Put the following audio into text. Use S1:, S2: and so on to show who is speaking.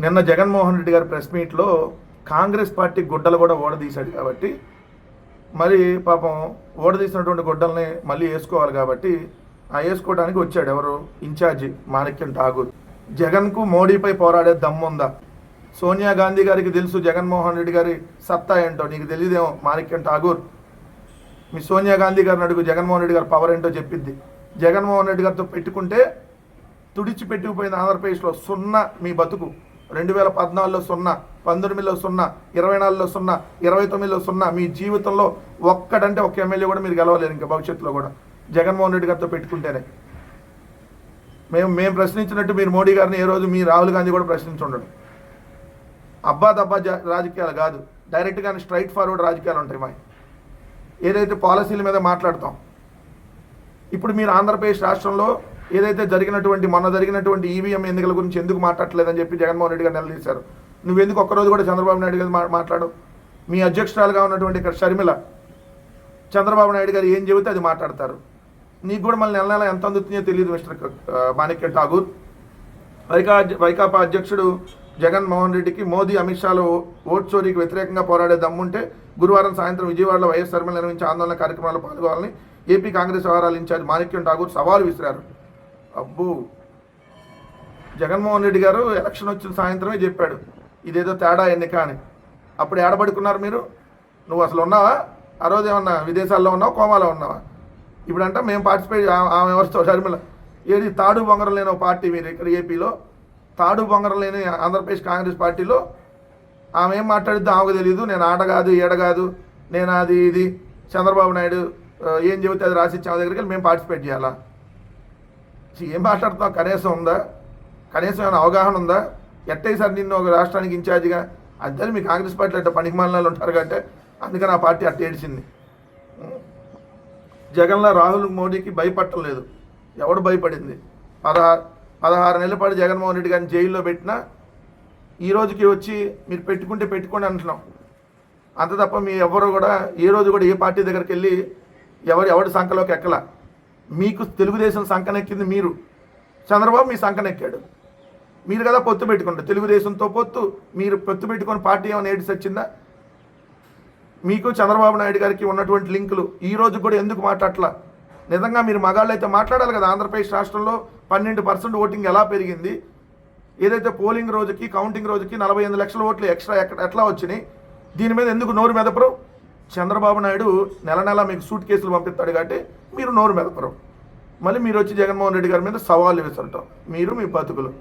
S1: నిన్న జగన్మోహన్ రెడ్డి గారి ప్రెస్ మీట్లో కాంగ్రెస్ పార్టీ గుడ్డలు కూడా ఓడదీశాడు కాబట్టి మరి పాపం ఓడదీసినటువంటి గుడ్డల్ని మళ్ళీ వేసుకోవాలి కాబట్టి ఆ వేసుకోవడానికి వచ్చాడు ఎవరు ఇన్ఛార్జి మాణిక్యం ఠాగూర్. జగన్కు మోడీపై పోరాడే దమ్ముందా? సోనియా గాంధీ గారికి తెలుసు జగన్మోహన్ రెడ్డి గారి సత్తా ఏంటో, నీకు తెలియదేమో మాణిక్యం ఠాగూర్. మీ సోనియా గాంధీ గారిని అడుగు, జగన్మోహన్ రెడ్డి గారి పవర్ ఏంటో చెప్పిద్ది. జగన్మోహన్ రెడ్డి గారితో పెట్టుకుంటే తుడిచిపెట్టుకుపోయింది ఆంధ్రప్రదేశ్లో సున్నా మీ బతుకు. 2014లో సున్నా, 19లో సున్నా, 24లో సున్నా, 29లో సున్నా. మీ జీవితంలో ఒక్కడంటే ఒక్క ఎమ్మెల్యే కూడా మీరు గెలవలేరు ఇంకా భవిష్యత్తులో కూడా జగన్మోహన్ రెడ్డి గారితో పెట్టుకుంటేనే. మేము ప్రశ్నించినట్టు మీరు మోడీ గారిని ఏ రోజు మీ రాహుల్ గాంధీ కూడా ప్రశ్నించుండడు. అబ్బా దబ్బా రాజకీయాలు కాదు, డైరెక్ట్గానే స్ట్రైట్ ఫార్వర్డ్ రాజకీయాలు ఉంటాయి మా. ఏదైతే పాలసీల మీద మాట్లాడతాం. ఇప్పుడు మీరు ఆంధ్రప్రదేశ్ రాష్ట్రంలో ఏదైతే మొన్న జరిగినటువంటి ఈవీఎం ఎన్నికల గురించి ఎందుకు మాట్లాడలేదని చెప్పి జగన్మోహన్ రెడ్డి గారు నిలదీశారు. నువ్వెందుకు ఒక్కరోజు కూడా చంద్రబాబు నాయుడు గారు మాట్లాడు? మీ అధ్యక్షురాలుగా ఉన్నటువంటి ఇక్కడ షర్మిల చంద్రబాబు నాయుడు గారు ఏం చెబితే అది మాట్లాడతారు. నీకు కూడా మళ్ళీ నెల ఎంత అందుతుందో తెలియదు మిస్టర్ మాణిక్యం ఠాగూర్. వైకాపా అధ్యక్షుడు జగన్మోహన్ రెడ్డికి మోదీ అమిత్ షాలో ఓట్ చోరీకి వ్యతిరేకంగా పోరాడే దమ్ముంటే గురువారం సాయంత్రం విజయవాడలో వైఎస్ షర్మిల నిర్వహించే ఆందోళన కార్యక్రమాల్లో పాల్గొనాలని ఏపీ కాంగ్రెస్ వ్యవహారాల ఇన్ఛార్జ్ మాణిక్యం ఠాగూర్ సవాలు విసిరారు. అబ్బు, జగన్మోహన్ రెడ్డి గారు ఎలక్షన్ వచ్చిన సాయంత్రమే చెప్పాడు ఇదేదో తేడా ఎన్నిక అని. అప్పుడు ఏడబడుకున్నారు మీరు? నువ్వు అసలు ఉన్నావా? ఆ రోజు ఏమన్నా విదేశాల్లో ఉన్నావా, కోమాలో ఉన్నావా? ఇప్పుడంటే మేము పార్టిసిపేట్ ఆమె ఎవరితో షర్మిల ఏది తాడు బొంగరం లేని ఒక పార్టీ మీరు ఇక్కడ ఏపీలో, తాడు బొంగరం లేని ఆంధ్రప్రదేశ్ కాంగ్రెస్ పార్టీలో ఆమె ఏం మాట్లాడిద్దో ఆమెకు తెలియదు. నేను ఆట కాదు ఈడ కాదు, నేను అది ఇది చంద్రబాబు నాయుడు ఏం చెబితే అది రాసిచ్చి ఆమె దగ్గరికి వెళ్ళి మేము పార్టిసిపేట్ చేయాలా? ఏం మాట్లాడుతున్నావు? కనీసం ఉందా? కనీసం ఏమైనా అవగాహన ఉందా? ఎట్టేసారి నిన్ను ఒక రాష్ట్రానికి ఇన్ఛార్జిగా అంతే మీ కాంగ్రెస్ పార్టీలో అట్ట పనికిమాలినాలు ఉంటారు కాబట్టి అందుకని ఆ పార్టీ అట్ట ఏడిచింది. జగన్లో రాహుల్ మోడీకి భయపట్టలేదు. ఎవడు భయపడింది? 16 నెలల పాటు జగన్మోహన్ రెడ్డి గారిని జైల్లో పెట్టినా ఈ రోజుకి వచ్చి మీరు పెట్టుకుంటే పెట్టుకోండి అంటున్నాం. అంత తప్ప మీ ఎవరు కూడా ఏ రోజు కూడా ఏ పార్టీ దగ్గరికి వెళ్ళి ఎవరి సంఖలోకి ఎక్కల. మీకు తెలుగుదేశం సంఖనెక్కింది మీరు, చంద్రబాబు మీ సంఖనెక్కాడు. మీరు కదా పొత్తు పెట్టుకుంటారు తెలుగుదేశంతో పొత్తు. మీరు పొత్తు పెట్టుకొని పార్టీ ఏమైనా ఏడిసి వచ్చిందా? మీకు చంద్రబాబు నాయుడు గారికి ఉన్నటువంటి లింకులు ఈ రోజు కూడా ఎందుకు మాట్లాడట్లా? నిజంగా మీరు మగాళ్ళు అయితే మాట్లాడాలి కదా. ఆంధ్రప్రదేశ్ రాష్ట్రంలో 12% ఓటింగ్ ఎలా పెరిగింది? ఏదైతే పోలింగ్ రోజుకి కౌంటింగ్ రోజుకి 48 లక్షల ఓట్లు ఎక్స్ట్రా ఎట్లా వచ్చినాయి? దీని మీద ఎందుకు నోరు మెదపరు? చంద్రబాబు నాయుడు నెల మీకు సూట్ కేసులు పంపిస్తాడు కాబట్టి మీరు నోరు మెదపరు. మళ్ళీ మీరు వచ్చి జగన్మోహన్ రెడ్డి గారి మీద సవాళ్ళు విసరటం మీరు మీ బతుకులు.